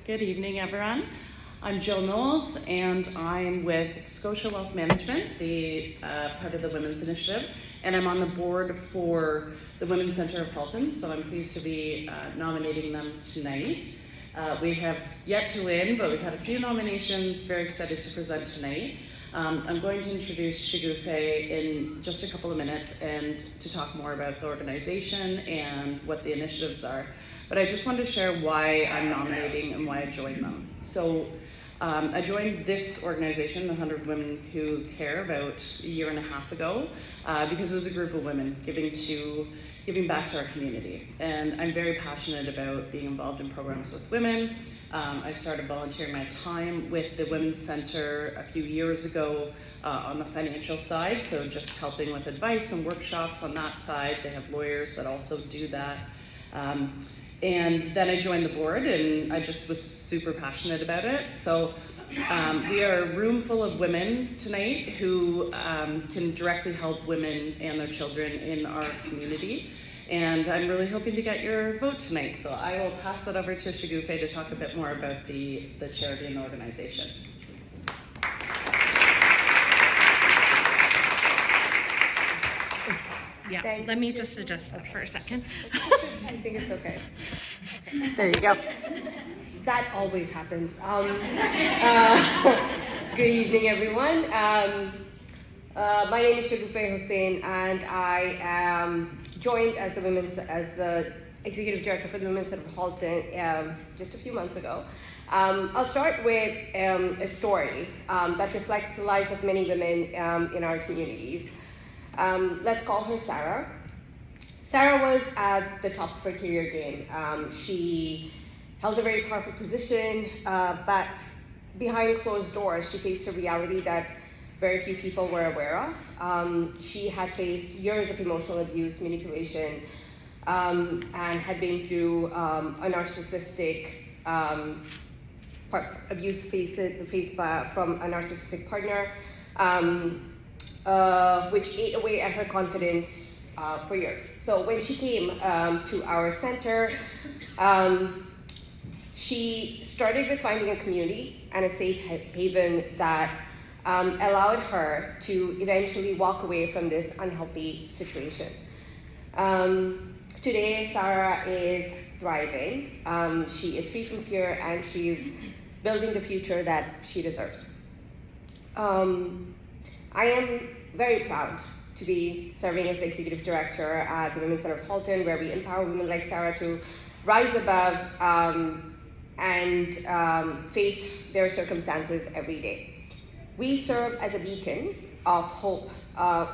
Good evening, everyone. I'm Jill Knowles, and I'm with Scotia Wealth Management, the part of the Women's Initiative, and I'm on the board for the Women's Centre of Halton, so I'm pleased to be nominating them tonight. We have yet to win, but we've had a few nominations. Very excited to present tonight. I'm going to introduce Shagufe in just a couple of minutes and to talk more about the organization and what the initiatives are. But I just wanted to share why I'm nominating and why I joined them. So I joined this organization, 100 Women Who Care, about a year and a half ago because it was a group of women giving back to our community. And I'm very passionate about being involved in programs with women. I started volunteering my time with the Women's Centre a few years ago on the financial side, so just helping with advice and workshops on that side. They have lawyers that also do that. And then I joined the board, and I just was super passionate about it. So we are a room full of women tonight who can directly help women and their children in our community. And I'm really hoping to get your vote tonight. So I will pass that over to Shagufe to talk a bit more about the charity and organization. Yeah, Thanks, let me just adjust that for a second. I think it's okay. There you go. That always happens. Good evening, everyone. My name is Shagufe Hossain, and I am joined as the executive director for the Women's Centre of Halton just a few months ago. I'll start with a story that reflects the lives of many women in our communities. Let's call her Sarah. Sarah was at the top of her career game. She held a very powerful position, but behind closed doors, she faced a reality that very few people were aware of. She had faced years of emotional abuse, manipulation, and had been through a narcissistic abuse faced from a narcissistic partner, which ate away at her confidence for years. So when she came to our center, she started with finding a community and a safe haven that allowed her to eventually walk away from this unhealthy situation. Today, Sarah is thriving. She is free from fear, and she's building the future that she deserves. I am very proud to be serving as the executive director at the Women's Centre of Halton, where we empower women like Sarah to rise above and face their circumstances every day. We serve as a beacon of hope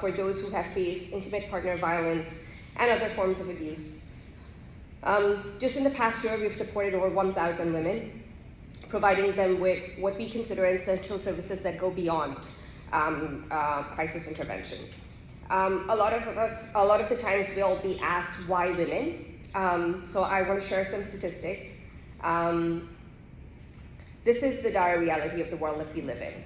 for those who have faced intimate partner violence and other forms of abuse. Just in the past year, we've supported over 1,000 women, providing them with what we consider essential services that go beyond crisis intervention. A lot of the times we'll be asked why women. So I want to share some statistics. This is the dire reality of the world that we live in.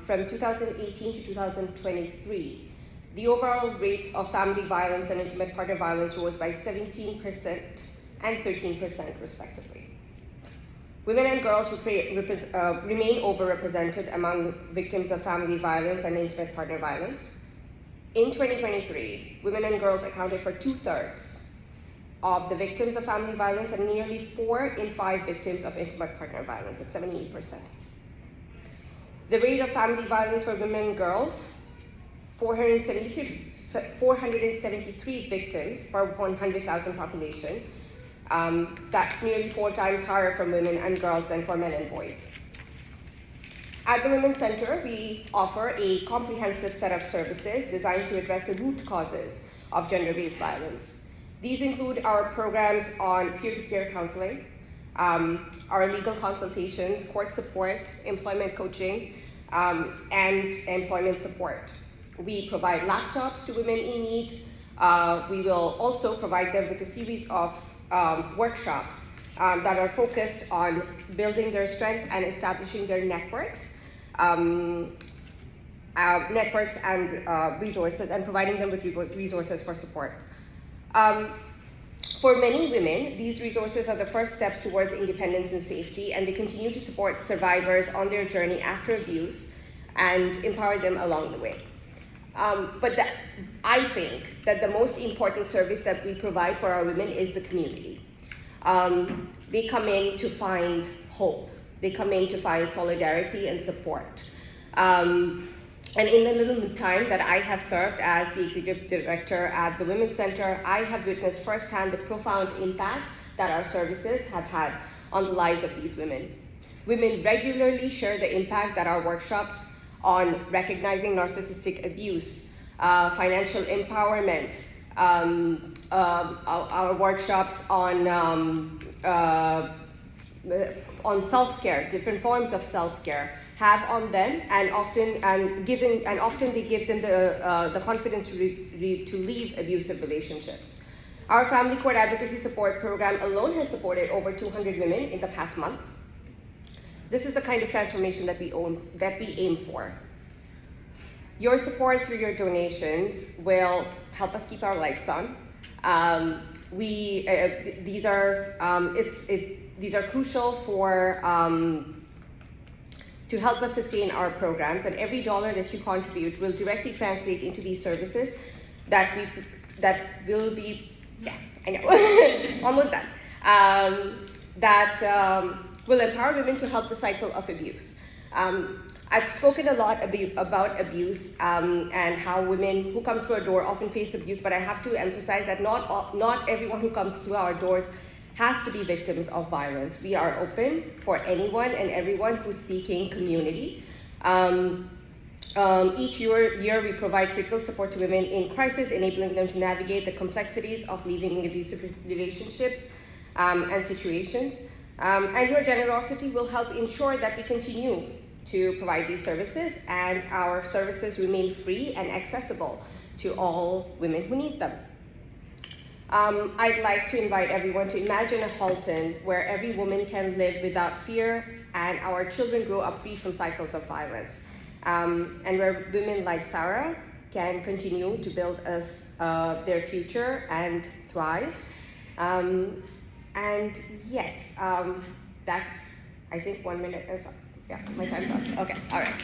From 2018 to 2023, the overall rates of family violence and intimate partner violence rose by 17% and 13% respectively. Women and girls remain overrepresented among victims of family violence and intimate partner violence. In 2023, women and girls accounted for 2/3 of the victims of family violence and nearly 4 in 5 victims of intimate partner violence, at 78%. The rate of family violence for women and girls, 473 victims per 100,000 population. That's nearly 4 times higher for women and girls than for men and boys. At the Women's Centre, we offer a comprehensive set of services designed to address the root causes of gender-based violence. These include our programs on peer-to-peer counseling, our legal consultations, court support, employment coaching, and employment support. We provide laptops to women in need. We will also provide them with a series of workshops that are focused on building their strength and establishing their networks and resources, and providing them with resources for support. For many women, these resources are the first steps towards independence and safety, and they continue to support survivors on their journey after abuse and empower them along the way. I think that the most important service that we provide for our women is the community. They come in to find hope. They come in to find solidarity and support. And in the little time that I have served as the executive director at the Women's Center, I have witnessed firsthand the profound impact that our services have had on the lives of these women. Women regularly share the impact that our workshops on recognizing narcissistic abuse, financial empowerment, our workshops on self-care, different forms of self-care, have on them, and often they give them the confidence to leave abusive relationships. Our Family Court Advocacy Support Program alone has supported over 200 women in the past month. This is the kind of transformation that we aim for. Your support through your donations will help us keep our lights on. These are crucial for to help us sustain our programs, and every dollar that you contribute will directly translate into these services that will be, almost done. Will empower women to help the cycle of abuse. I've spoken a lot about abuse and how women who come through our door often face abuse, but I have to emphasize that not everyone who comes through our doors has to be victims of violence. We are open for anyone and everyone who's seeking community. Each year we provide critical support to women in crisis, enabling them to navigate the complexities of leaving abusive relationships and situations. And your generosity will help ensure that we continue to provide these services, and our services remain free and accessible to all women who need them. I'd like to invite everyone to imagine a Halton where every woman can live without fear and our children grow up free from cycles of violence, and where women like Sarah can continue to build their future and thrive. And yes, that's, I think 1 minute is up. Yeah, my time's up. Okay, all right.